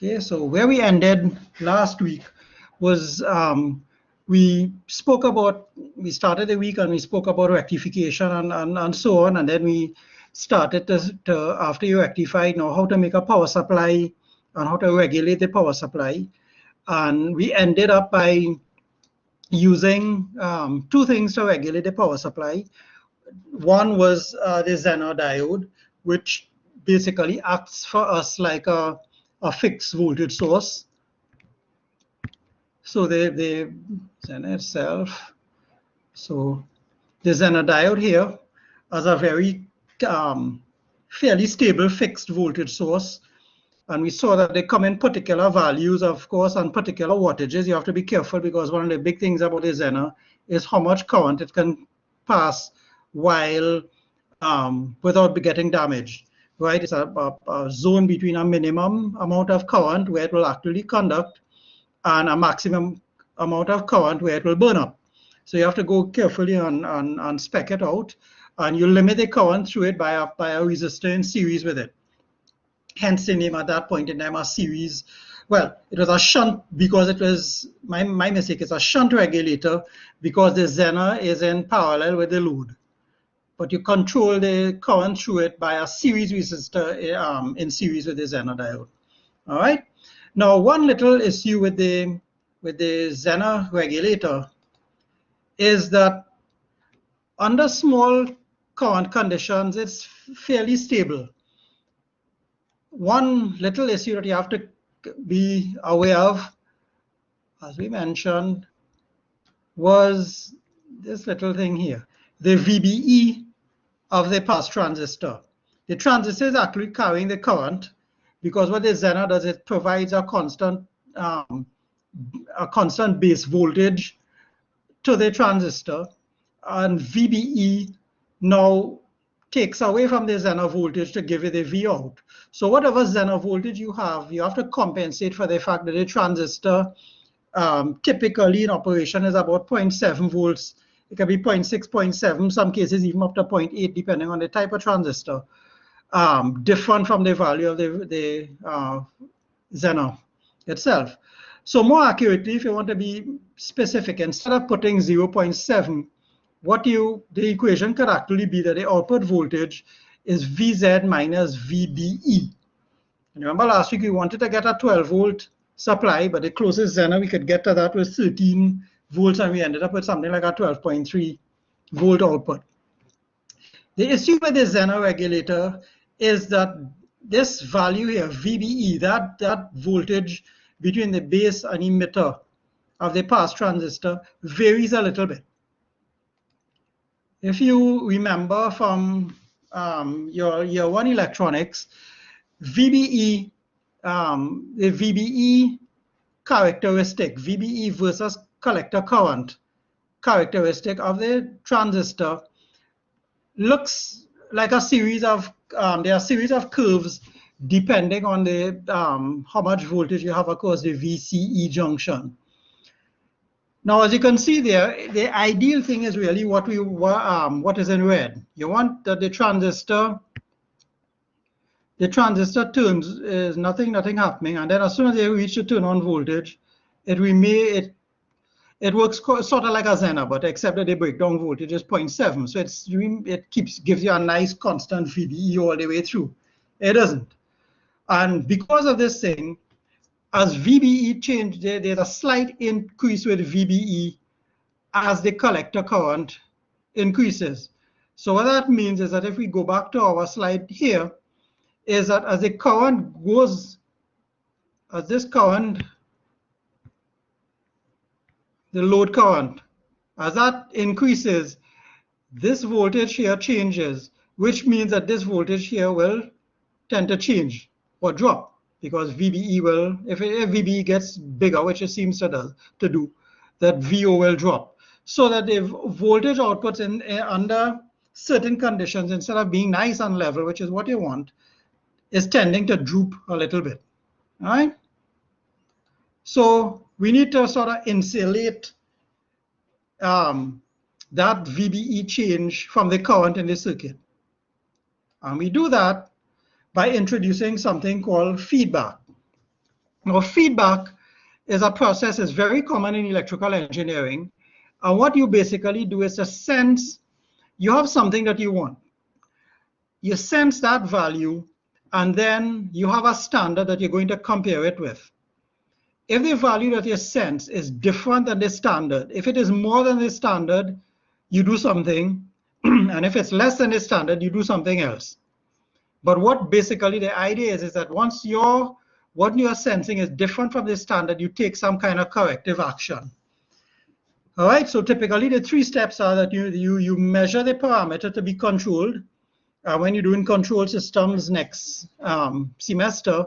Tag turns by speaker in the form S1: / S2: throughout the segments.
S1: Okay, so where we ended last week was we started the week and we spoke about rectification and so on, and then we started to after you rectify, now how to make a power supply and how to regulate the power supply. And we ended up by using two things to regulate the power supply. One was the Zener diode, which basically acts for us like a fixed voltage source. So the Zener itself, so the Zener diode here has a very fairly stable fixed voltage source. And we saw that they come in particular values, of course, and particular wattages. You have to be careful because one of the big things about the Zener is how much current it can pass while without getting damaged, right? It's a zone between a minimum amount of current where it will actually conduct and a maximum amount of current where it will burn up. So you have to go carefully and spec it out, and you limit the current through it by a resistor in series with it. Hence the name at that point in time a series. Well, it was a shunt because it was, my mistake, it's a shunt regulator because the Zener is in parallel with the load. But you control the current through it by a series resistor in series with the Zener diode. All right. Now, one little issue with the Zener regulator is that under small current conditions, it's fairly stable. One little issue that you have to be aware of, as we mentioned, was this little thing here, the VBE of the pass transistor. The transistor is actually carrying the current because what the Zener does, it provides a constant base voltage to the transistor, and VBE now takes away from the Zener voltage to give it a V out. So whatever Zener voltage you have to compensate for the fact that the transistor typically in operation is about 0.7 volts. It can be 0.6, 0.7, some cases even up to 0.8, depending on the type of transistor, different from the value of the Zener itself. So more accurately, if you want to be specific, instead of putting 0.7, the equation could actually be that the output voltage is VZ minus VBE. And remember last week we wanted to get a 12-volt supply, but the closest Zener we could get to that was 13 volts, and we ended up with something like a 12.3 volt output. The issue with the Zener regulator is that this value here, VBE, that voltage between the base and emitter of the pass transistor varies a little bit. If you remember from your year one electronics, VBE, the VBE characteristic, VBE versus collector current characteristic of the transistor looks like a series of, there are a series of curves depending on the how much voltage you have across the VCE junction. Now, as you can see there, the ideal thing is really what is in red. You want that the transistor turns, is nothing happening, and then as soon as they reach the turn on voltage, it works sort of like a Zener, but except that the breakdown voltage is 0.7. So it gives you a nice constant VBE all the way through. It doesn't. And because of this thing, as VBE changes, there's a slight increase with VBE as the collector current increases. So what that means is that if we go back to our slide here, is that as the current goes, as this current, the load current, as that increases, this voltage here changes, which means that this voltage here will tend to change or drop, because VBE will, if VBE gets bigger, which it seems to do, that VO will drop. So that the voltage outputs under certain conditions, instead of being nice and level, which is what you want, is tending to droop a little bit. All right? So we need to sort of insulate that VBE change from the current in the circuit. And we do that by introducing something called feedback. Now, feedback is a process, is very common in electrical engineering. And what you basically do is to sense, you have something that you want. You sense that value, and then you have a standard that you're going to compare it with. If the value that you sense is different than the standard, if it is more than the standard, you do something, and if it's less than the standard, you do something else. But what basically the idea is that once what you're sensing is different from the standard, you take some kind of corrective action. All right, so typically the 3 steps are that you measure the parameter to be controlled. When you're doing control systems next semester,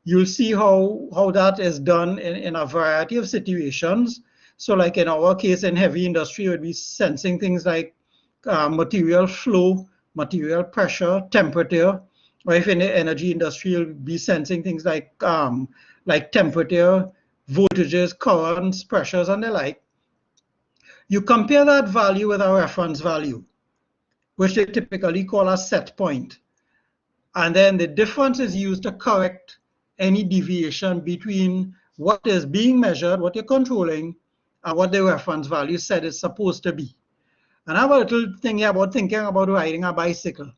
S1: you'll see how that is done in a variety of situations. So like in our case in heavy industry, we'd be sensing things like material flow, material pressure, temperature, or if in the energy industry, you'll be sensing things like temperature, voltages, currents, pressures, and the like. You compare that value with a reference value, which they typically call a set point. And then the difference is used to correct any deviation between what is being measured, what you're controlling, and what the reference value said is supposed to be. And I have a little thing here about thinking about riding a bicycle.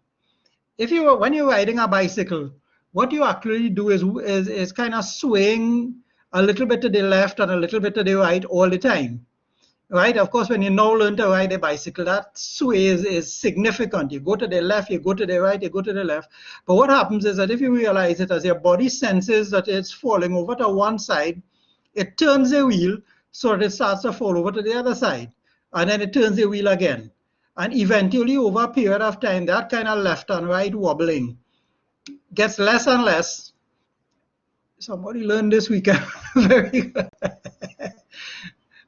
S1: When you're riding a bicycle, what you actually do is kind of swaying a little bit to the left and a little bit to the right all the time. Right? Of course, when you now learn to ride a bicycle, that sway is significant. You go to the left, you go to the right, you go to the left. But what happens is that if you realize it, as your body senses that it's falling over to one side, it turns the wheel so that it starts to fall over to the other side. And then it turns the wheel again. And eventually, over a period of time, that kind of left and right wobbling gets less and less. Somebody learned this weekend. Very good.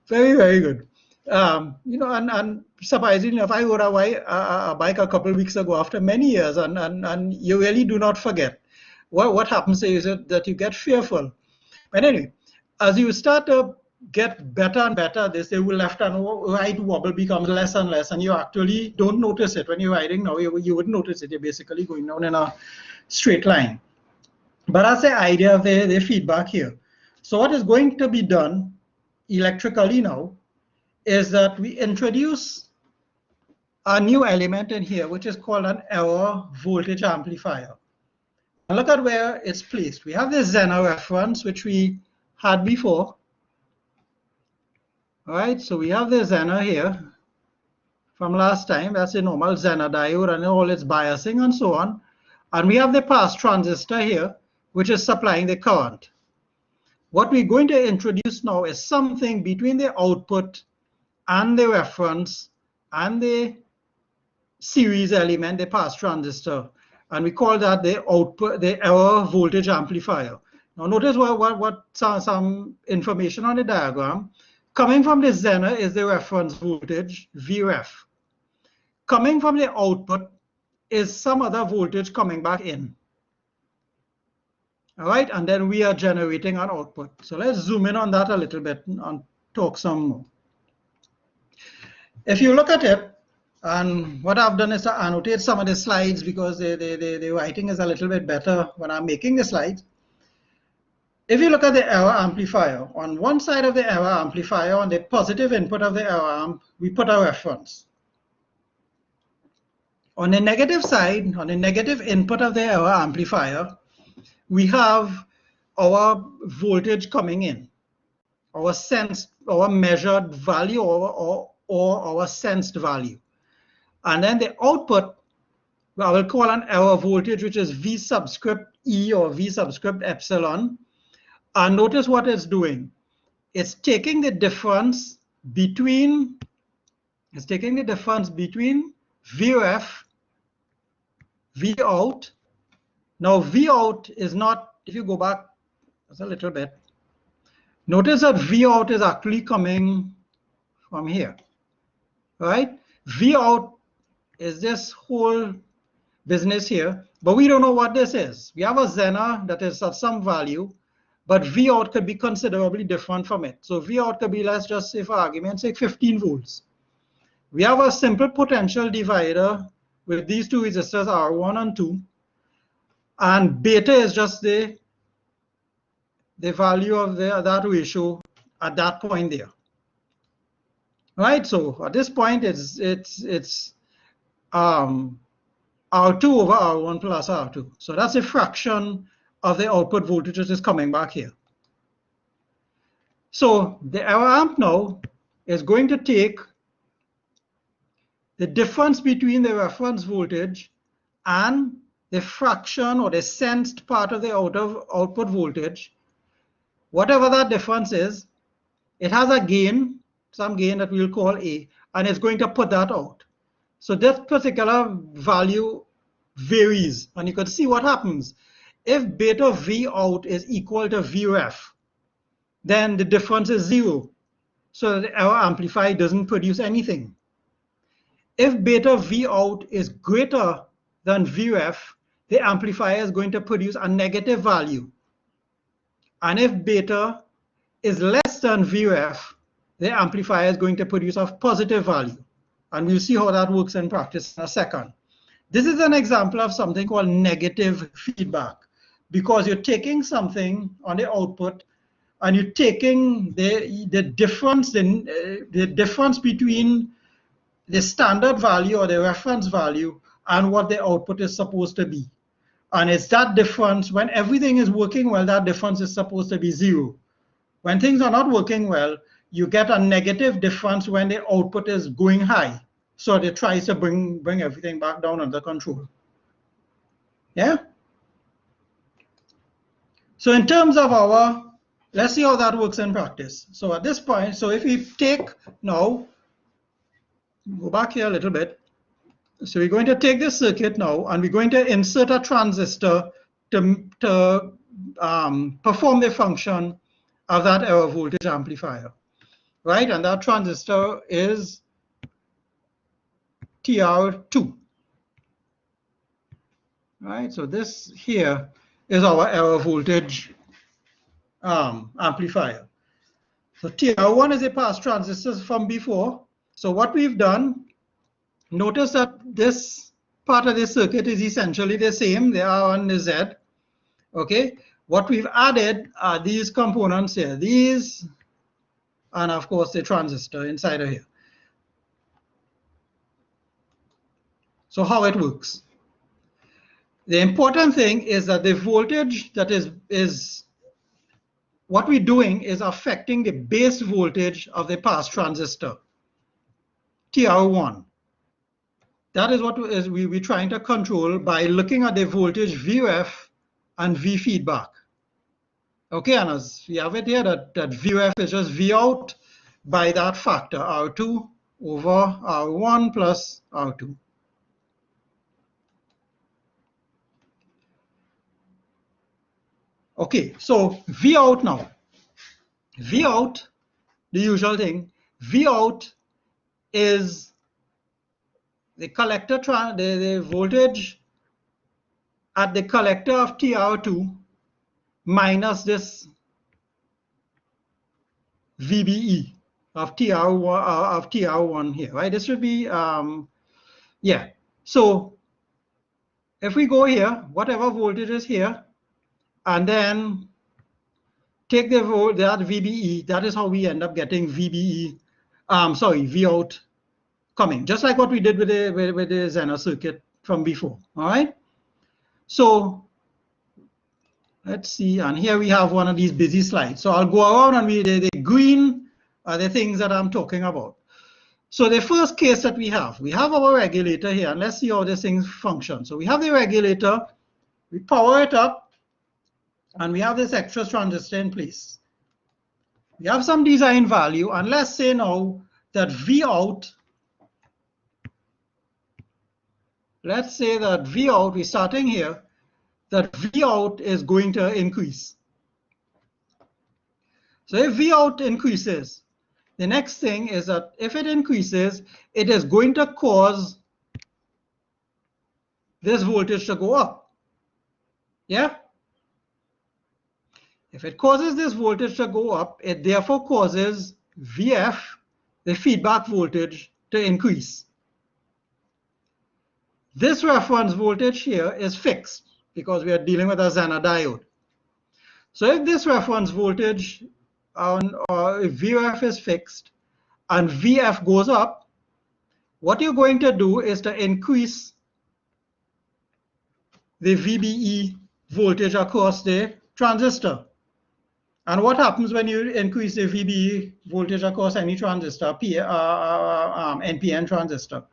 S1: Very, very good. And surprisingly enough, I rode a bike a couple of weeks ago after many years, and you really do not forget. What happens is that you get fearful. But anyway, as you start to get better and better, this left and right wobble becomes less and less, and you actually don't notice it. When you're riding now, you wouldn't notice it. You're basically going down in a straight line. But that's the idea of the feedback here. So what is going to be done electrically now is that we introduce a new element in here, which is called an error voltage amplifier. And look at where it's placed. We have the Zener reference, which we had before. All right, so we have the Zener here from last time. That's the normal Zener diode and all its biasing and so on. And we have the pass transistor here, which is supplying the current. What we're going to introduce now is something between the output and the reference and the series element, the pass transistor. And we call that the output, the error voltage amplifier. Now notice some information on the diagram. Coming from the Zener is the reference voltage, Vref. Coming from the output is some other voltage coming back in. All right, and then we are generating an output. So let's zoom in on that a little bit and talk some more. If you look at it, and what I've done is to annotate some of the slides because the writing is a little bit better when I'm making the slides. If you look at the error amplifier, on one side of the error amplifier, on the positive input of the error amp, we put a reference. On the negative side, on the negative input of the error amplifier, we have our voltage coming in, our measured value or our sensed value. And then the output, I will call an error voltage, which is V subscript E or V subscript epsilon. And notice what it's doing. It's taking the difference between, Vref, Vout. Now Vout is not, if you go back just a little bit, notice that Vout is actually coming from here, right? Vout is this whole business here, but we don't know what this is. We have a Zener that is at some value, but Vout could be considerably different from it. So Vout could be, let's just say for argument's sake, 15 volts. We have a simple potential divider with these two resistors R1 and 2. And beta is just the the value of that ratio at that point there. Right, so at this point it's R2 over R1 plus R2. So that's a fraction of the output voltage that is coming back here. So the error amp now is going to take the difference between the reference voltage and the fraction or the sensed part of the output voltage. Whatever that difference is, it has a gain, some gain that we'll call A, and it's going to put that out. So this particular value varies, and you can see what happens. If beta V out is equal to Vref, then the difference is 0. So our amplifier doesn't produce anything. If beta V out is greater than Vref, the amplifier is going to produce a negative value. And if beta is less than Vref, the amplifier is going to produce a positive value. And we'll see how that works in practice in a second. This is an example of something called negative feedback, because you're taking something on the output and you're taking the difference between the standard value or the reference value and what the output is supposed to be. And it's that difference, when everything is working well, that difference is supposed to be 0. When things are not working well, you get a negative difference when the output is going high. So it tries to bring everything back down under control. Yeah? So in terms of let's see how that works in practice. So at this point, so if we take now, go back here a little bit. So we're going to take this circuit now, and we're going to insert a transistor to perform the function of that error voltage amplifier, right? And that transistor is TR2, right? So this here is our error voltage amplifier. So TR1 is a pass transistor from before. So what we've done, notice that this part of the circuit is essentially the same, the R and the Z. Okay, what we've added are these components here, these, and of course the transistor inside of here. So how it works. The important thing is that the voltage that is what we're doing is affecting the base voltage of the pass transistor, TR1. That is what we're trying to control by looking at the voltage Vref and V feedback. Okay, and as we have it here, that Vref is just V out by that factor, R2 over R1 plus R2. Okay, so V out now. V out, the usual thing, V out is the collector, the voltage at the collector of TR2 minus this VBE of TR1 here, right? This should be, yeah. So if we go here, whatever voltage is here, and then take that VBE, that is how we end up getting VBE, V out coming, just like what we did with the Zener circuit from before, all right? So let's see, and here we have one of these busy slides. So I'll go around, and the green are the things that I'm talking about. So the first case that we have our regulator here, and let's see how this thing functions. So we have the regulator, we power it up, and we have this extra transistor in place. We have some design value, and let's say now that V out, let's say that V out, we're starting here, that V out is going to increase. So if V out increases, the next thing is that if it increases, it is going to cause this voltage to go up. Yeah? If it causes this voltage to go up, it therefore causes Vf, the feedback voltage, to increase. This reference voltage here is fixed because we are dealing with a Zener diode. So if this reference voltage or if VRF is fixed and VF goes up, what you're going to do is to increase the VBE voltage across the transistor. And what happens when you increase the VBE voltage across any transistor, NPN transistor?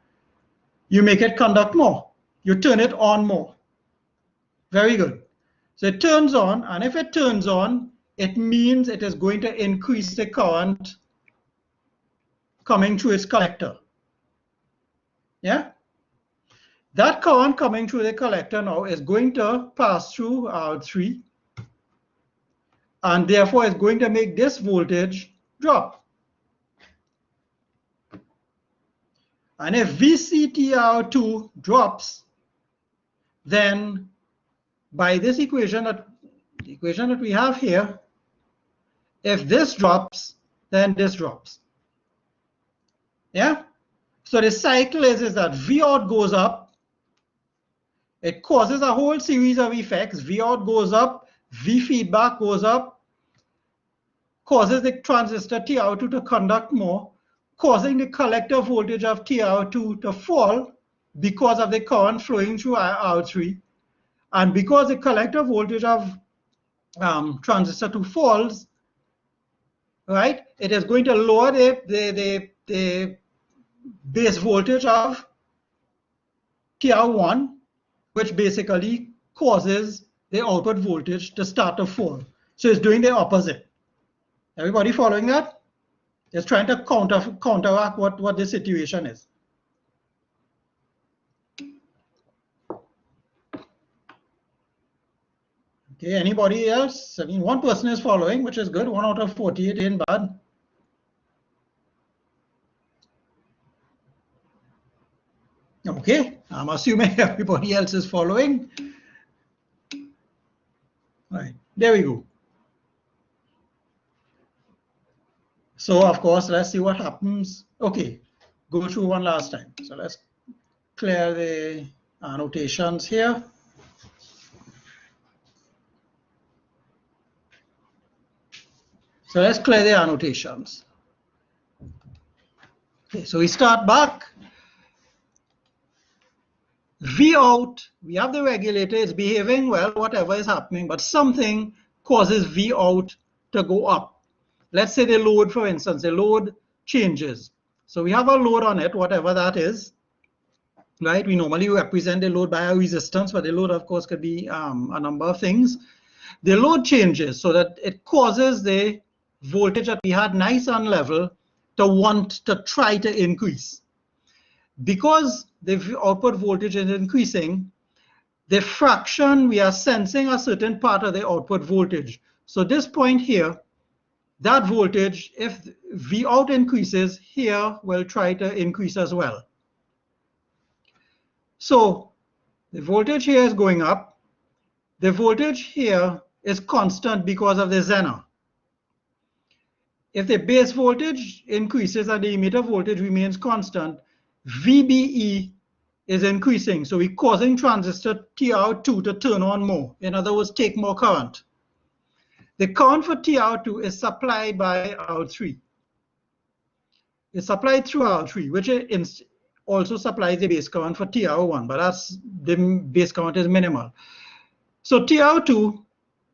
S1: You make it conduct more. You turn it on more. Very good. So it turns on, and if it turns on, it means it is going to increase the current coming through its collector. Yeah? That current coming through the collector now is going to pass through R3, and therefore it's going to make this voltage drop. And if VCTR2 drops, then by this equation that we have here, if this drops, then this drops. Yeah? So the cycle is that V out goes up. It causes a whole series of effects. V out goes up, V feedback goes up, causes the transistor TR2 to conduct more, causing the collector voltage of TR2 to fall because of the current flowing through R3. And because the collector voltage of transistor 2 falls, right, it is going to lower the base voltage of TR1, which basically causes the output voltage to start to fall. So it's doing the opposite. Everybody following that? It's trying to counteract what the situation is. Okay, anybody else? I mean, one person is following, which is good. 1 out of 48 ain't bad. Okay, I'm assuming everybody else is following. All right, there we go. So, of course, let's see what happens. Okay, go through one last time. So let's clear the annotations here. So let's clear the annotations. Okay, so we start back. V out, we have the regulator, it's behaving well, whatever is happening, but something causes V out to go up. Let's say the load, for instance, the load changes. So we have a load on it, whatever that is, right? We normally represent the load by a resistance, but the load, of course, could be a number of things. The load changes so that it causes the voltage that we had nice and level to want to try to increase. Because the output voltage is increasing, the fraction, we are sensing a certain part of the output voltage. So this point here, that voltage, if V out increases, here will try to increase as well. So the voltage here is going up. The voltage here is constant because of the Zener. If the base voltage increases and the emitter voltage remains constant, VBE is increasing. So we're causing transistor TR2 to turn on more. In other words, take more current. The current for TR2 is supplied by R3. It's supplied through R3, which also supplies the base current for TR1, but that's the base current is minimal. So TR2,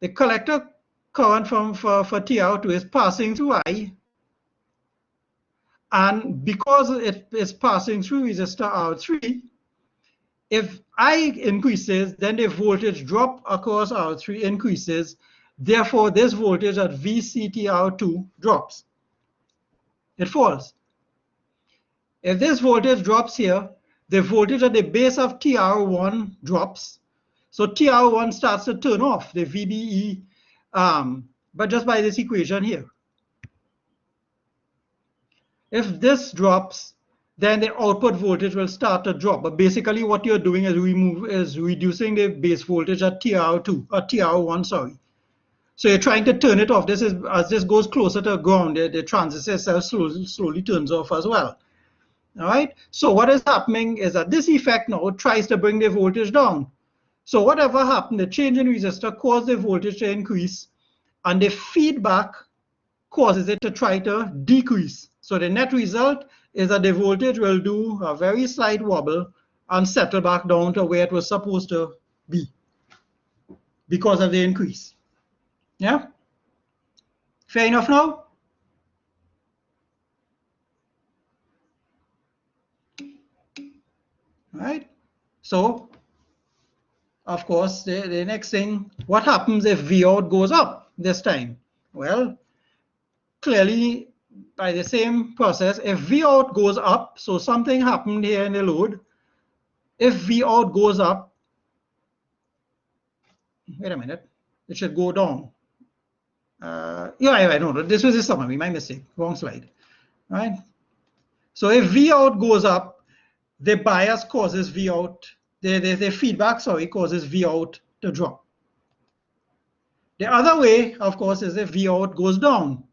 S1: the collector current for TR2 is passing through I, and because it is passing through resistor R3, if I increases, then the voltage drop across R3 increases. Therefore, this voltage at VCTR2 drops. It falls. If this voltage drops here, the voltage at the base of TR1 drops. So TR1 starts to turn off the VBE, but just by this equation here. If this drops, then the output voltage will start to drop. But basically what you're doing is reducing the base voltage at TR2, or TR1, sorry. So you're trying to turn it off. This is, as this goes closer to ground, the transistor itself slowly turns off as well. All right. So what is happening is that this effect now tries to bring the voltage down. So whatever happened, the change in resistor caused the voltage to increase, and the feedback causes it to try to decrease. So the net result is that the voltage will do a very slight wobble and settle back down to where it was supposed to be because of the increase. Yeah? Fair enough now? Right? So, of course, the next thing, what happens if V out goes up this time? Well, clearly, by the same process, if V out goes up, so something happened here in the load, if V out goes up, wait a minute, it should go down. Yeah, no, this was a summary, my mistake, wrong slide, right? So if V out goes up, the bias causes V out, the feedback, sorry, causes V out to drop. The other way, of course, is if V out goes down.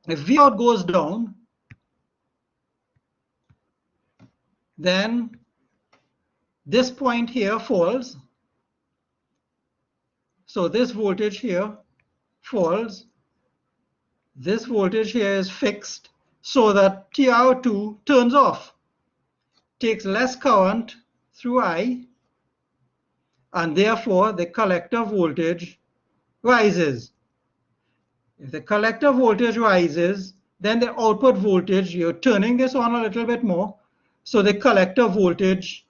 S1: If V out goes down, then this point here falls. So this voltage here falls. This voltage here is fixed so that TR2 turns off, takes less current through I, and therefore the collector voltage rises. If the collector voltage rises, then the output voltage, you're turning this on a little bit more, so the collector voltage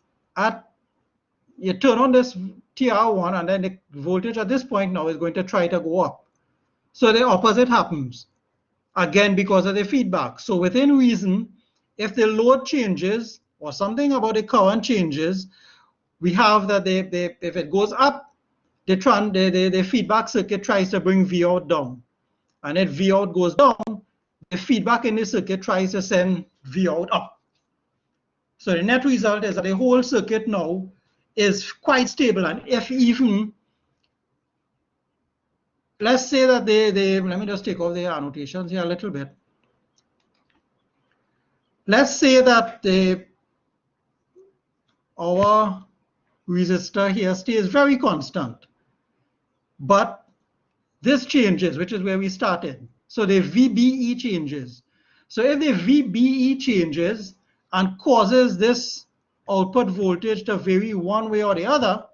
S1: you turn on this TR1 and then the voltage at this point now is going to try to go up. So the opposite happens, again because of the feedback. So within reason, if the load changes or something about the current changes, we have that if it goes up, the feedback circuit tries to bring V out down. And if V out goes down, the feedback in the circuit tries to send V out up. So the net result is that the whole circuit now is quite stable. And if even, let's say that let me just take off the annotations here a little bit. Let's say that our resistor here stays very constant, but this changes, which is where we started. So the VBE changes. So if the VBE changes and causes this output voltage to vary one way or the other,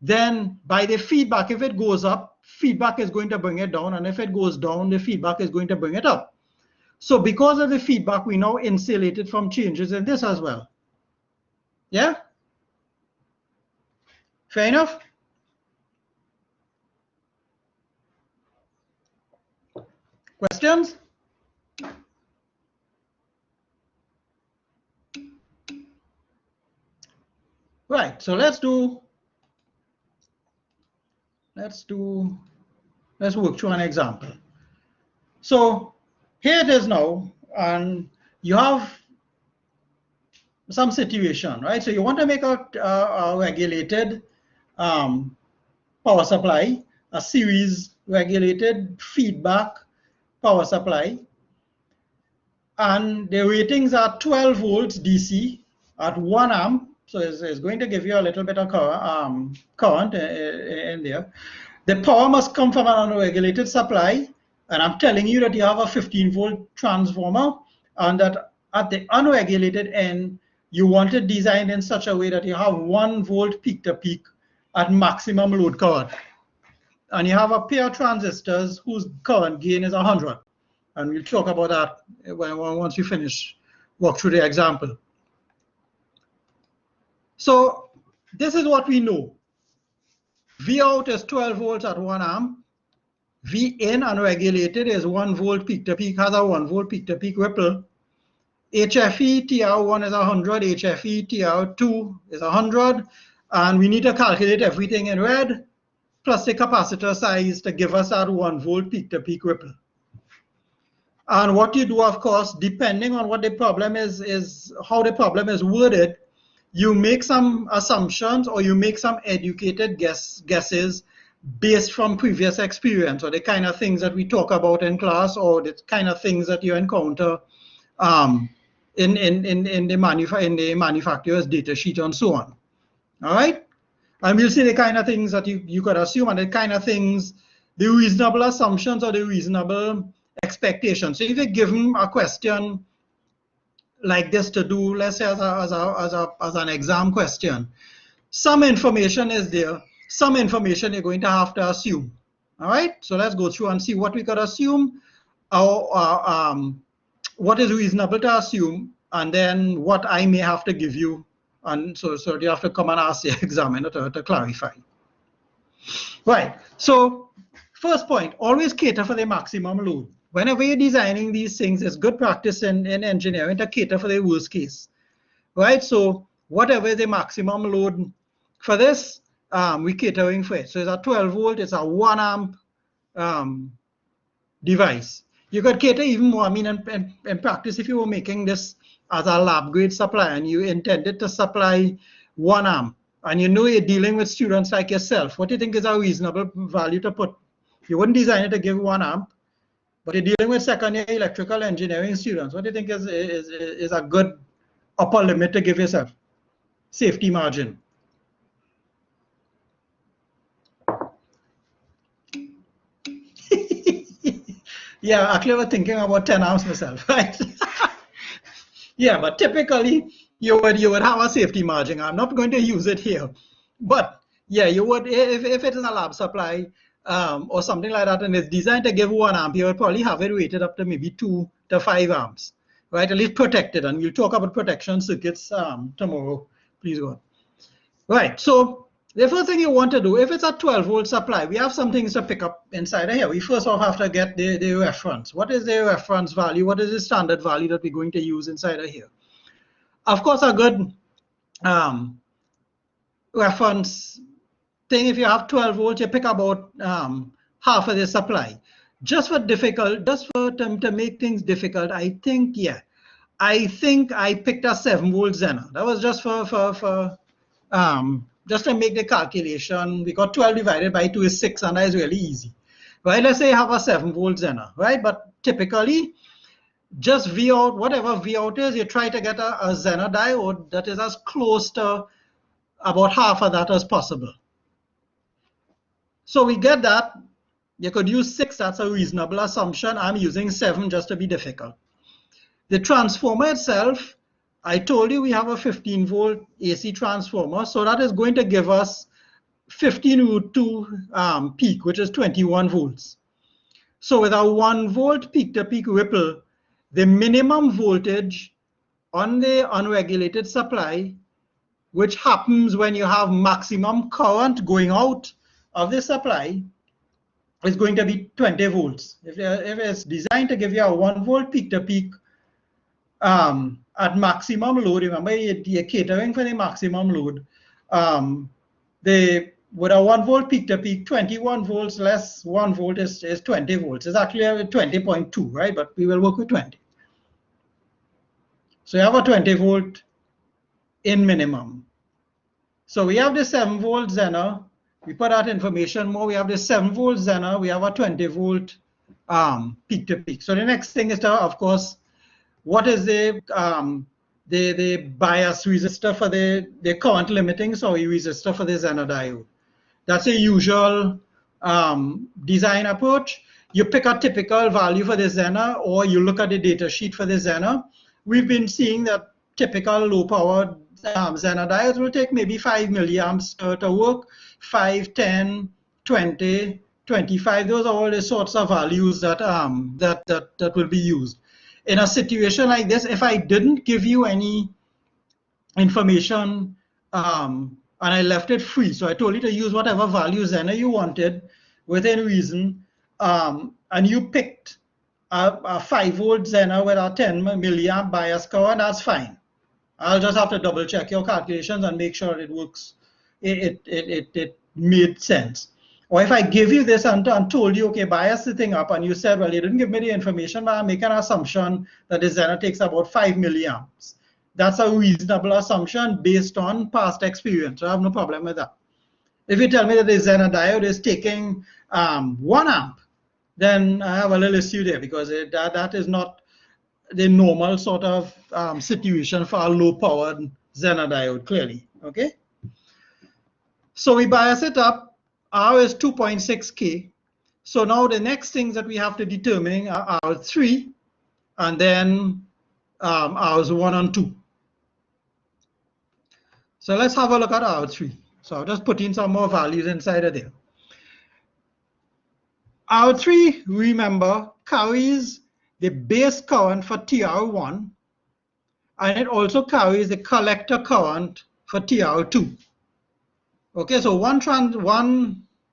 S1: then by the feedback, if it goes up, feedback is going to bring it down, and if it goes down, the feedback is going to bring it up. So because of the feedback, we now insulated from changes in this as well. Yeah? Fair enough? Questions? Right, so let's work through an example. So here it is now, and you have some situation, right? So you want to make a regulated power supply, a series regulated feedback power supply, and the ratings are 12 volts DC at 1 amp. So it's going to give you a little bit of current in there. The power must come from an unregulated supply, and I'm telling you that you have a 15-volt transformer, and that at the unregulated end, you want it designed in such a way that you have 1 volt peak to peak at maximum load current. And you have a pair of transistors whose current gain is 100. And we'll talk about that once we finish walk through the example. So this is what we know. V out is 12 volts at 1 amp. V in unregulated is 1 volt peak to peak, has a 1 volt peak to peak ripple. HFE TR1 is 100, HFE TR2 is 100, and we need to calculate everything in red plus the capacitor size to give us that 1 volt peak to peak ripple. And what you do, of course, depending on what the problem is how the problem is worded, you make some assumptions or you make some educated guesses based from previous experience or the kind of things that we talk about in class or the kind of things that you encounter in the manufacturer's data sheet and so on. All right? And we'll see the kind of things that you could assume and the kind of things, the reasonable assumptions or the reasonable expectations. So if you're given a question like this to do, let's say as an exam question, some information is there, some information you're going to have to assume. All right, so let's go through and see what we could assume, what is reasonable to assume, and then what I may have to give you. And so you have to come and ask the examiner to clarify. Right, so first point, always cater for the maximum load. Whenever you're designing these things, it's good practice in engineering to cater for the worst case. Right, so whatever is the maximum load for this, we're catering for it. So it's a 12 volt, it's a 1 amp device. You could cater even more. I mean, in practice, if you were making this as a lab grade supply and you intended to supply 1 amp, and you know you're dealing with students like yourself, what do you think is a reasonable value to put? You wouldn't design it to give 1 amp, but you're dealing with second-year electrical engineering students. What do you think is a good upper limit to give yourself? Safety margin. Yeah, actually I was thinking about 10 amps myself, right? Yeah, but typically you would have a safety margin. I'm not going to use it here, but yeah, you would, if it is a lab supply or something like that, and it's designed to give 1 amp, you would probably have it rated up to maybe 2 to 5 amps, right? At least protected, and we'll talk about protection circuits tomorrow. Please go on. Right, so the first thing you want to do, if it's a 12 volt supply, we have some things to pick up inside of here. We first off have to get the reference. What is the reference value? What is the standard value that we're going to use inside of here? Of course, a good reference thing, if you have 12 volts, you pick about half of the supply. Just for to make things difficult, I think I picked a 7 volt Zener. That was just just to make the calculation. We got 12 divided by 2 is 6, and that is really easy. Right? Let's say you have a 7 volt Zener, right? But typically, just V out, whatever V out is, you try to get a Zener diode that is as close to about half of that as possible. So we get that. You could use 6, that's a reasonable assumption. I'm using 7 just to be difficult. The transformer itself, I told you we have a 15 volt AC transformer, so that is going to give us 15√2 peak, which is 21 volts. So with a 1 volt peak to peak ripple, the minimum voltage on the unregulated supply, which happens when you have maximum current going out of the supply, is going to be 20 volts. If it's designed to give you a 1 volt peak to peak at maximum load, remember you're catering for the maximum load. With a 1 volt peak to peak, 21 volts less 1 volt is 20 volts. It's actually 20.2, right? But we will work with 20. So you have a 20 volt in minimum. So we have the 7 volt Zener. We put that information more. We have the 7 volt Zener. We have a 20 volt peak to peak. So the next thing is to, of course, what is the bias resistor for the current limiting, so resistor for the Zener diode. That's a usual design approach. You pick a typical value for the Zener, or you look at the data sheet for the Zener. We've been seeing that typical low power Zener diodes will take maybe 5 milliamps to work. 5, 10, 20, 25. Those are all the sorts of values that that will be used. In a situation like this, if I didn't give you any information and I left it free, so I told you to use whatever value Zener you wanted within reason, and you picked a 5 volt Zener with a 10 milliamp bias current, that's fine. I'll just have to double check your calculations and make sure it works. It made sense. Or if I give you this and told you, okay, bias the thing up, and you said, well, you didn't give me the information, but I'm making an assumption that the Zener takes about 5 milliamps. That's a reasonable assumption based on past experience. So I have no problem with that. If you tell me that the Zener diode is taking 1 amp, then I have a little issue there, because that is not the normal sort of situation for a low-powered Zener diode, clearly. Okay. So we bias it up. R is 2.6K. So now the next things that we have to determine are R3 and then Rs1 and 2. So let's have a look at R3. So I'll just put in some more values inside of there. R3, remember, carries the base current for TR1, and it also carries the collector current for TR2. Okay, so one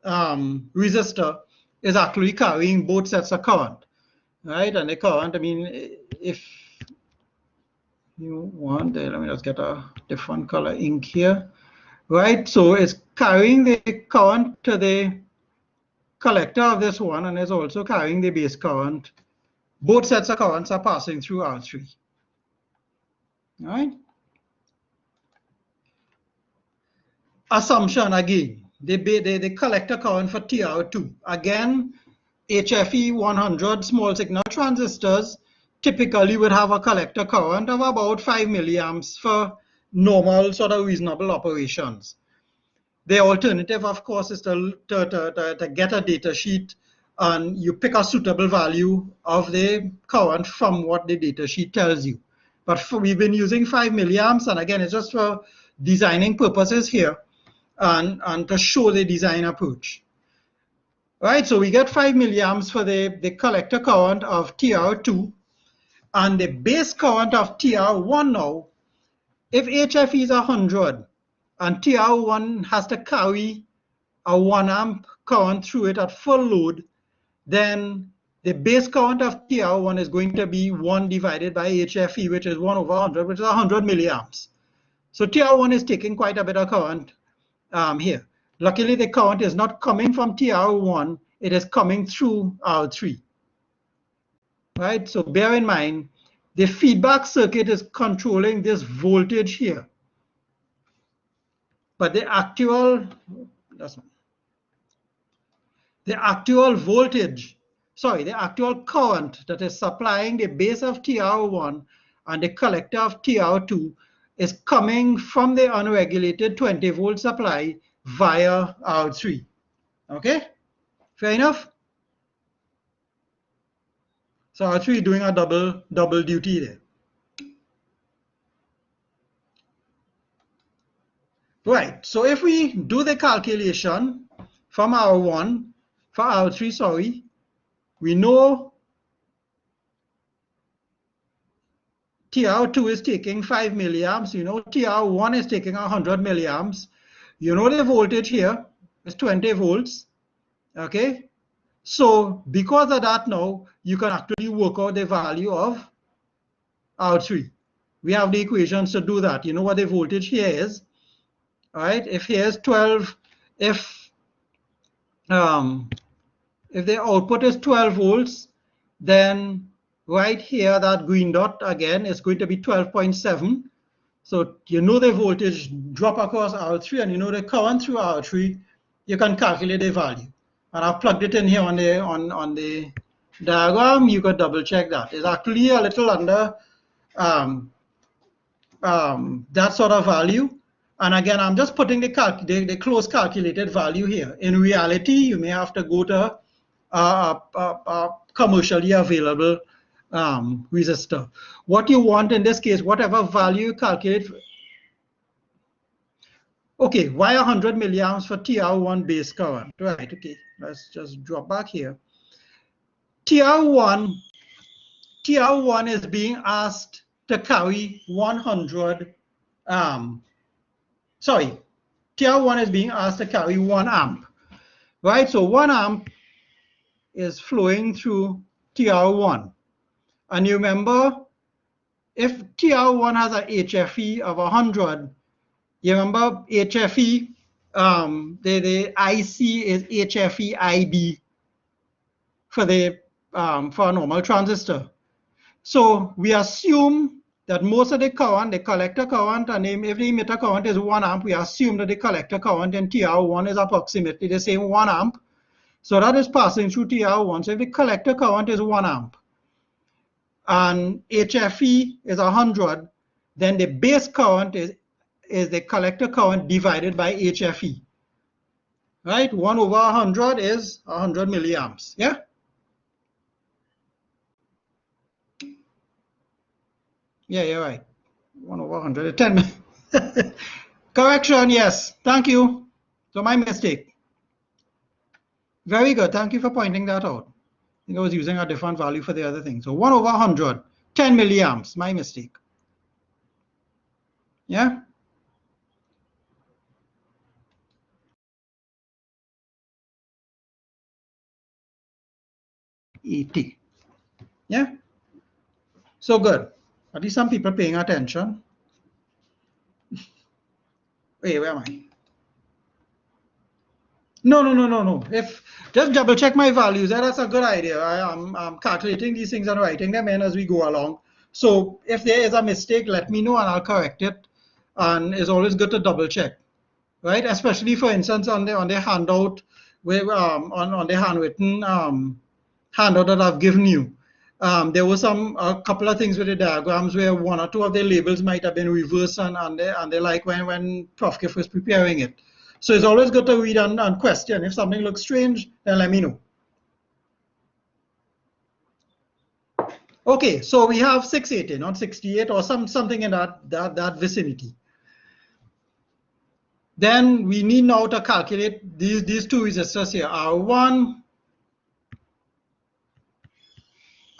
S1: resistor is actually carrying both sets of current, right? And the current, I mean, if you want, let me just get a different color ink here, right? So it's carrying the current to the collector of this one, and it's also carrying the base current. Both sets of currents are passing through R3. All right. Assumption again, the collector current for TR2. Again, HFE 100 small signal transistors typically would have a collector current of about 5 milliamps for normal sort of reasonable operations. The alternative, of course, is to get a data sheet and you pick a suitable value of the current from what the data sheet tells you. But we've been using 5 milliamps, and again, it's just for designing purposes here and to show the design approach. Right, so we get 5 milliamps for the collector current of TR2, and the base current of TR1 now, if HFE is 100 and TR1 has to carry a 1 amp current through it at full load, then the base current of TR1 is going to be 1 divided by HFE, which is 1 over 100, which is 100 milliamps. So TR1 is taking quite a bit of current here. Luckily, the current is not coming from TR1, it is coming through R3. Right, so bear in mind, the feedback circuit is controlling this voltage here. But the actual voltage, sorry, the actual current that is supplying the base of TR1 and the collector of TR2 is coming from the unregulated 20 volt supply via R3. Okay, fair enough. So R3 is doing a double duty there. Right, so if we do the calculation from R1 for R3, sorry, we know TR2 is taking 5 milliamps, you know TR1 is taking 100 milliamps, you know the voltage here is 20 volts, okay? So because of that now, you can actually work out the value of R3. We have the equations to do that. You know what the voltage here is, all right? If here is 12, if the output is 12 volts, then right here, that green dot again is going to be 12.7. So you know the voltage drop across R3 and you know the current through R3, you can calculate the value. And I've plugged it in here on the diagram. You could double check that. It's actually a little under that sort of value. And again, I'm just putting the close calculated value here. In reality, you may have to go to a commercially available resistor. What you want in this case, whatever value you calculate. Okay, why 100 milliamps for TR1 base current? Right, okay, let's just drop back here. TR1 is being asked to carry 100, TR1 is being asked to carry 1 amp, right? So 1 amp is flowing through TR1. And you remember, if TR1 has a HFE of 100, you remember HFE, the IC is HFE IB for a normal transistor. So we assume that most of the current, the collector current, and if the emitter current is 1 amp, we assume that the collector current in TR1 is approximately the same 1 amp. So that is passing through TR1. So if the collector current is 1 amp and HFE is 100, then the base current is the collector current divided by HFE. right? 1 over 100 is 100 milliamps, yeah? Yeah, you're right. 1 over 100 is 10. Correction, yes. Thank you. So my mistake. Very good. Thank you for pointing that out. I think I was using a different value for the other thing. So 1 over 100, 10 milliamps. My mistake. Yeah? ET. Yeah? So good. At least some people paying attention. Wait, where am I? No. If just double check my values, that's a good idea. I'm calculating these things and writing them in as we go along. So if there is a mistake, let me know and I'll correct it. And it's always good to double check, right? Especially for instance on the handout, where on the handwritten handout that I've given you. There were a couple of things with the diagrams where one or two of the labels might have been reversed and they like when Prof. Kiff was preparing it. So it's always good to read and question. If something looks strange, then let me know. Okay, so we have 680, not 68, or something in that vicinity. Then we need now to calculate these two resistors here, R1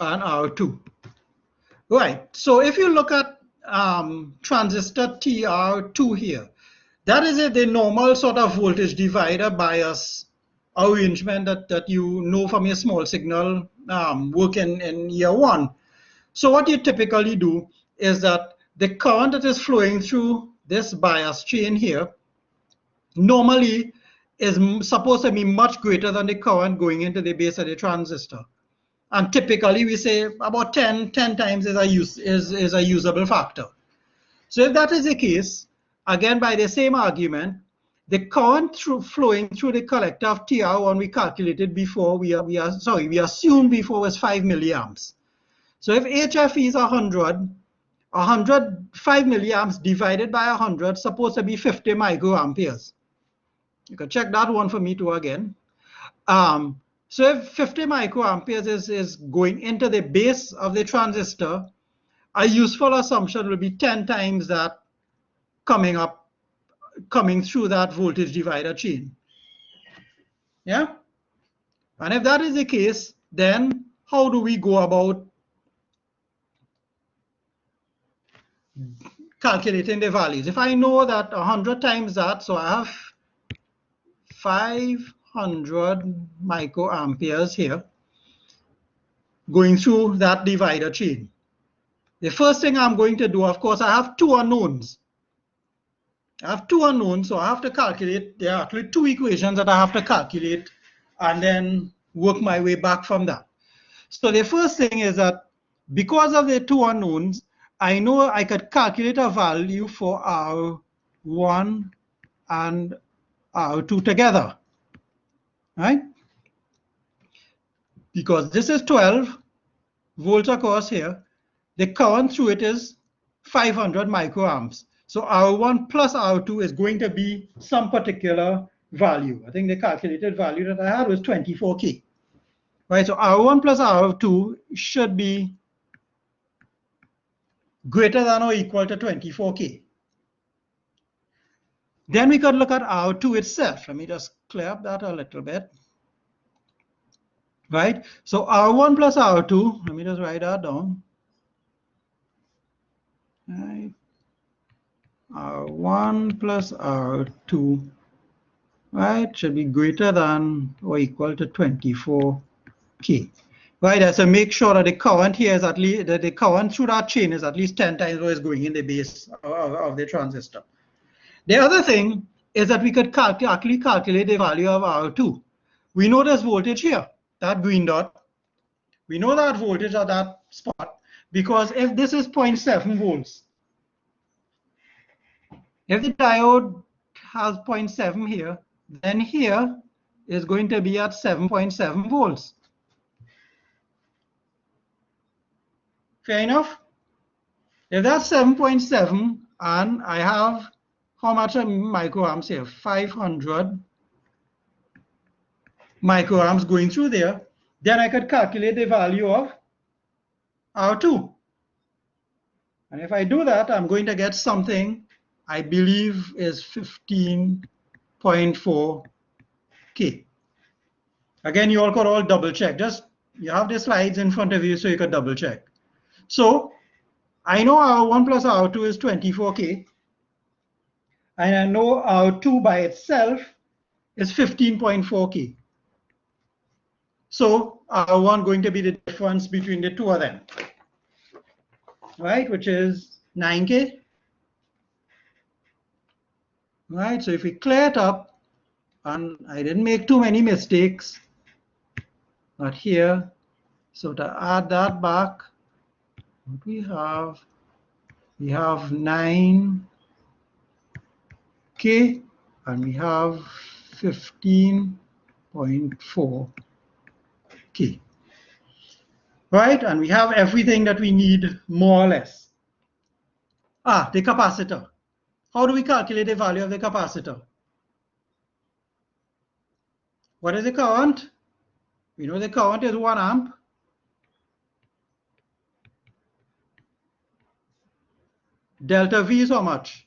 S1: and R2. Right, so if you look at transistor TR2 here, that is the normal sort of voltage divider bias arrangement that you know from your small signal work in year one. So what you typically do is that the current that is flowing through this bias chain here normally is supposed to be much greater than the current going into the base of the transistor. And typically we say about 10 times is a usable factor. So if that is the case, again by the same argument, the current flowing through the collector of TR1 we calculated before, we assumed before was 5 milliamps. So if HFE is 100, 5 milliamps divided by 100 supposed to be 50 microamperes. You can check that one for me too again. So if 50 microamperes is going into the base of the transistor, a useful assumption will be 10 times that coming through that voltage divider chain. Yeah? And if that is the case, then how do we go about calculating the values? If I know that 100 times that, so I have 500 microamperes here going through that divider chain. The first thing I'm going to do, of course, I have two unknowns. So I have to calculate. There are actually two equations that I have to calculate and then work my way back from that. So the first thing is that because of the two unknowns, I know I could calculate a value for R1 and R2 together, right? Because this is 12 volts across here. The current through it is 500 microamps. So R1 plus R2 is going to be some particular value. I think the calculated value that I had was 24K. Right, so R1 plus R2 should be greater than or equal to 24K. Then we could look at R2 itself. Let me just clear up that a little bit. Right, so R1 plus R2, let me just write that down. Right. R1 plus R2, right, should be greater than or equal to 24K. Right, so make sure that the current here is at least, that the current through that chain is at least 10 times what is going in the base of the transistor. The other thing is that we could actually calculate the value of R2. We know this voltage here, that green dot. We know that voltage at that spot because if this is 0.7 volts, if the diode has 0.7 here, then here is going to be at 7.7 volts. Fair enough? If that's 7.7 and I have how much microamps here? 500 microamps going through there, then I could calculate the value of R2. And if I do that, I'm going to get something I believe is 15.4 K. Again, you all could all double check. Just you have the slides in front of you so you could double check. So I know R1 plus R2 is 24 K. And I know R2 by itself is 15.4 K. So R1 going to be the difference between the two of them, right? Which is 9K. Right, so if we clear it up, and I didn't make too many mistakes, but here, so to add that back, what we have 9K and we have 15.4 K. Right, and we have everything that we need more or less. The capacitor. How do we calculate the value of the capacitor? What is the current? We know the current is 1 amp. Delta V is how much?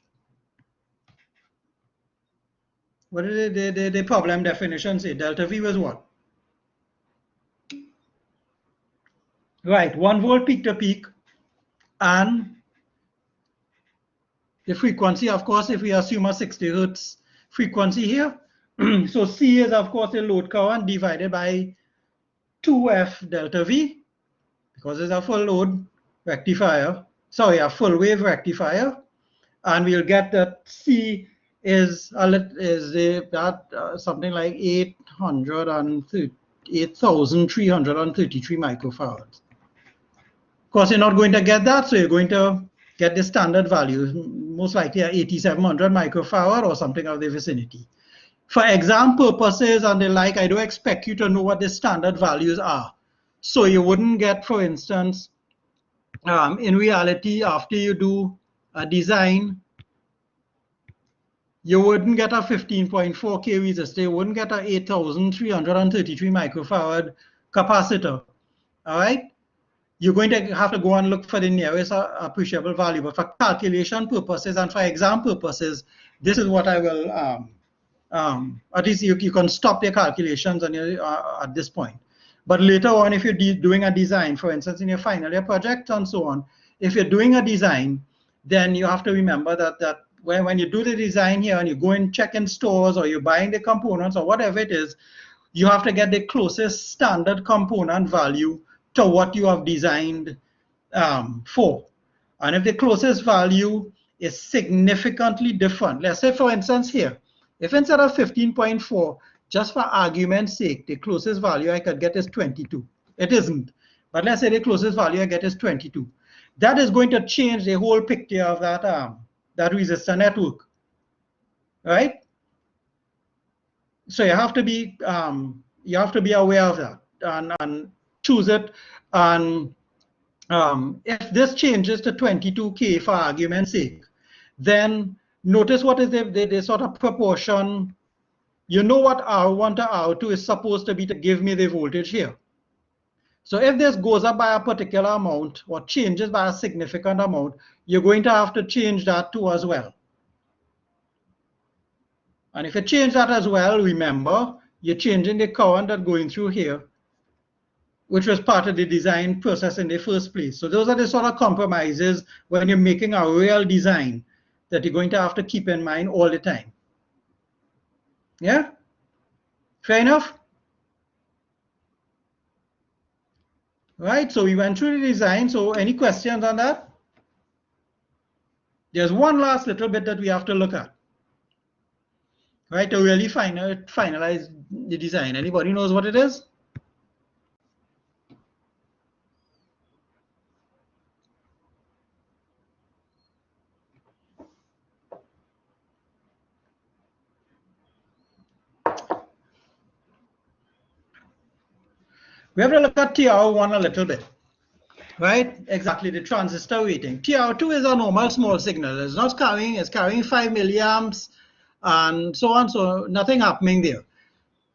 S1: What did the problem definition say? Delta V was what? Right, 1 volt peak to peak, and the frequency, of course, if we assume a 60 hertz frequency here, so C is, of course, the load current divided by 2F delta V, because it's a full load rectifier, sorry, a full wave rectifier, and we'll get that C is something like 8,333 microfarads. Of course, you're not going to get that, so you're going to get the standard value, most likely 8,700 microfarad or something of the vicinity. For exam purposes and the like, I don't expect you to know what the standard values are. So you wouldn't get, for instance, in reality, after you do a design, you wouldn't get a 15.4 K resistor, you wouldn't get a 8,333 microfarad capacitor. All right? You're going to have to go and look for the nearest appreciable value. But for calculation purposes and for exam purposes, this is what I will, at least you can stop your calculations on your, at this point. But later on, if you're doing a design, for instance, in your final year project and so on, if you're doing a design, then you have to remember that when you do the design here and you go and check in stores or you're buying the components or whatever it is, you have to get the closest standard component value to what you have designed for. And if the closest value is significantly different, let's say for instance here, if instead of 15.4, just for argument's sake, the closest value I could get is 22. It isn't, but let's say the closest value I get is 22. That is going to change the whole picture of that, that resistor network, right? So you have to be aware of that and choose it. And if this changes to 22K for argument's sake, then notice what is the sort of proportion. You know what R1 to R2 is supposed to be to give me the voltage here. So if this goes up by a particular amount or changes by a significant amount, you're going to have to change that too as well. And if you change that as well, remember, you're changing the current that's going through here, which was part of the design process in the first place. So those are the sort of compromises when you're making a real design that you're going to have to keep in mind all the time. Yeah? Fair enough? Right, so we went through the design. So any questions on that? There's one last little bit that we have to look at, right, to really finalize the design. Anybody knows what it is? We have to look at TR1 a little bit, right? Exactly, the transistor rating. TR2 is a normal small signal. It's not carrying, it's carrying 5 milliamps and so on, so nothing happening there.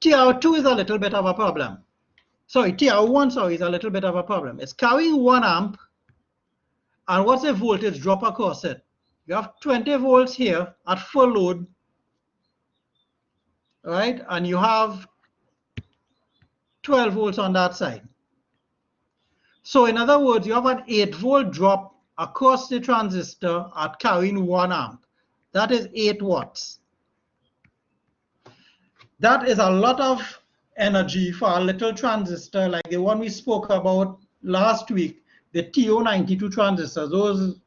S1: TR2 is a little bit of a problem. Sorry, TR1, sorry, is a little bit of a problem. It's carrying 1 amp, and what's the voltage drop across it? You have 20 volts here at full load, right? And you have 12 volts on that side. So in other words, you have an 8-volt drop across the transistor at carrying 1 amp. That is 8 watts. That is a lot of energy for a little transistor like the one we spoke about last week, the TO92 transistors. Those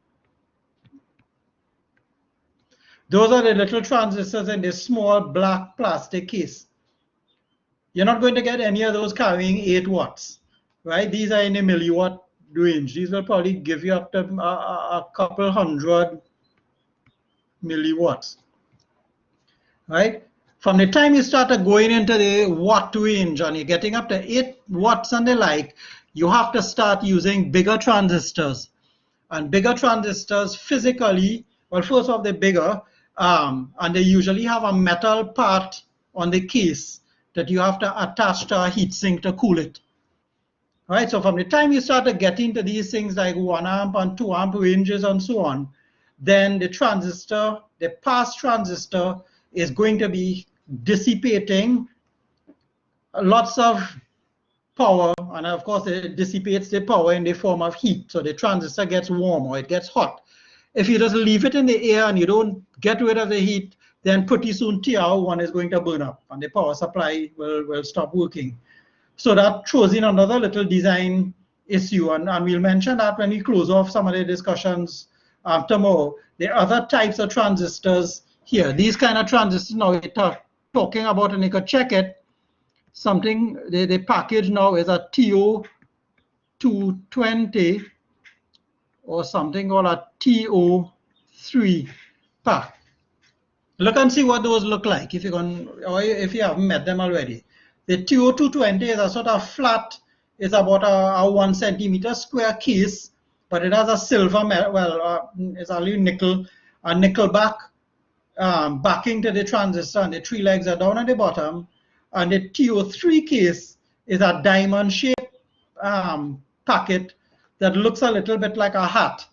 S1: are the little transistors in this small black plastic case. You're not going to get any of those carrying 8 watts, right? These are in the milliwatt range. These will probably give you up to a couple hundred milliwatts, right? From the time you start going into the watt range and you're getting up to 8 watts and the like, you have to start using bigger transistors. And bigger transistors physically, well, first off, they're bigger, and they usually have a metal part on the case that you have to attach to a heat sink to cool it. Right? So from the time you start to get into these things like 1 amp and 2 amp ranges and so on, then the transistor, the pass transistor, is going to be dissipating lots of power, and of course it dissipates the power in the form of heat. So the transistor gets warm or it gets hot. If you just leave it in the air and you don't get rid of the heat, then pretty soon TR1 is going to burn up and the power supply will stop working. So that throws in another little design issue, and we'll mention that when we close off some of the discussions tomorrow. The other types of transistors here, these kind of transistors now we're talking about, and you can check it. Something, the package now is a TO220 or something called a TO3 pack. Look and see what those look like if you can, or if you haven't met them already. The TO220 is a sort of flat, it's about a 1 centimeter square case, but it has a silver, it's only nickel, a nickel backing to the transistor, and the 3 legs are down at the bottom. And the TO3 case is a diamond-shaped packet that looks a little bit like a hat.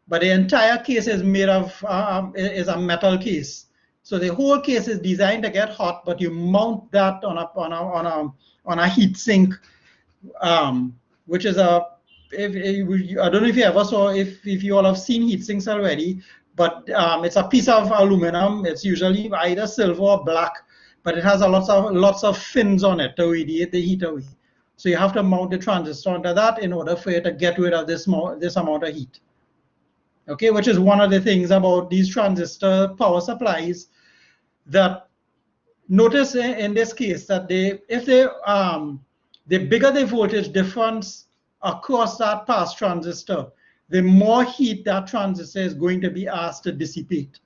S1: But the entire case is made of, is a metal case. So the whole case is designed to get hot, but you mount that on a heat sink, which is I don't know if you ever saw, if you all have seen heat sinks already, but it's a piece of aluminum. It's usually either silver or black, but it has lots of fins on it to radiate the heat away. So you have to mount the transistor onto that in order for it to get rid of this amount of heat. Okay, which is one of the things about these transistor power supplies that notice in this case that the bigger the voltage difference across that pass transistor, the more heat that transistor is going to be asked to dissipate.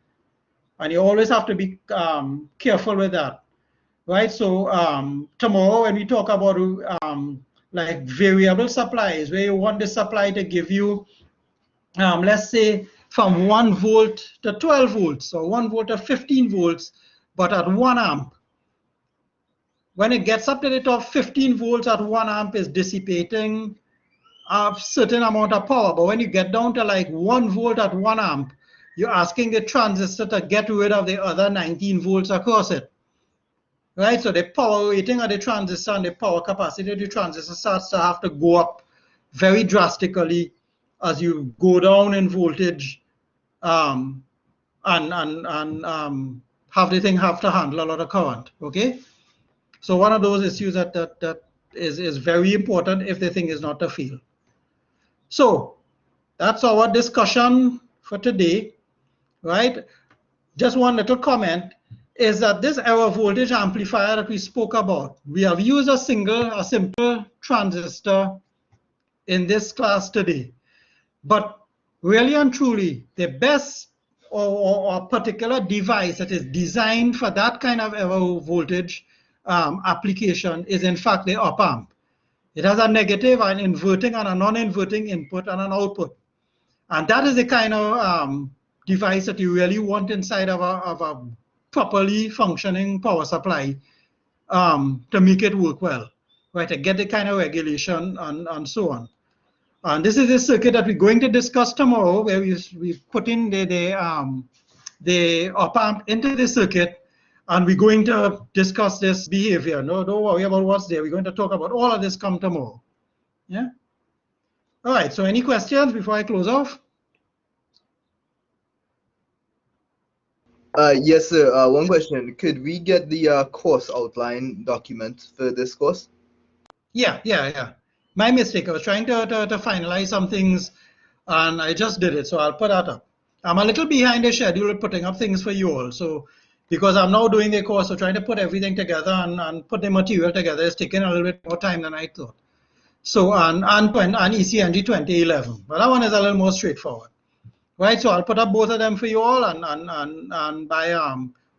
S1: And you always have to be careful with that, right? So tomorrow when we talk about like variable supplies, where you want the supply to give you, let's say, from 1 volt to 12 volts, or 1 volt to 15 volts, but at 1 amp. When it gets up to the top, 15 volts at 1 amp is dissipating a certain amount of power. But when you get down to like 1 volt at 1 amp, you're asking the transistor to get rid of the other 19 volts across it. Right? So the power rating of the transistor and the power capacity of the transistor starts to have to go up very drastically as you go down in voltage, and have the thing have to handle a lot of current. Okay, so one of those issues that is very important if the thing is not to fail. So that's our discussion for today, right? Just one little comment is that this error voltage amplifier that we spoke about, we have used a simple transistor in this class today. But really and truly, the best or particular device that is designed for that kind of error voltage application is in fact the op amp. It has a negative, an inverting and a non-inverting input and an output. And that is the kind of device that you really want inside of a properly functioning power supply to make it work well, right? To get the kind of regulation and so on. And this is a circuit that we're going to discuss tomorrow, where we put in the op amp into the circuit, and we're going to discuss this behavior. No, don't worry about what's there. We're going to talk about all of this come tomorrow. Yeah. All right. So, any questions before I close off?
S2: Yes, sir. One question. Could we get the course outline document for this course?
S1: Yeah. My mistake. I was trying to finalize some things, and I just did it. So I'll put that up. I'm a little behind the schedule of putting up things for you all. So because I'm now doing the course, so trying to put everything together and put the material together is taking a little bit more time than I thought. So on ECNG 2011, but that one is a little more straightforward, right? So I'll put up both of them for you all, and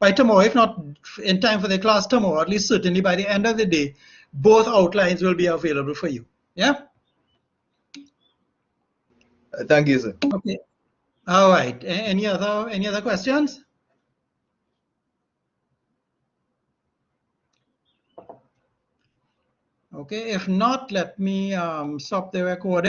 S1: by tomorrow, if not in time for the class tomorrow, at least certainly by the end of the day, both outlines will be available for you. Yeah.
S2: Thank you, sir.
S1: Okay. All right. Any other questions? Okay. If not, let me stop the recording.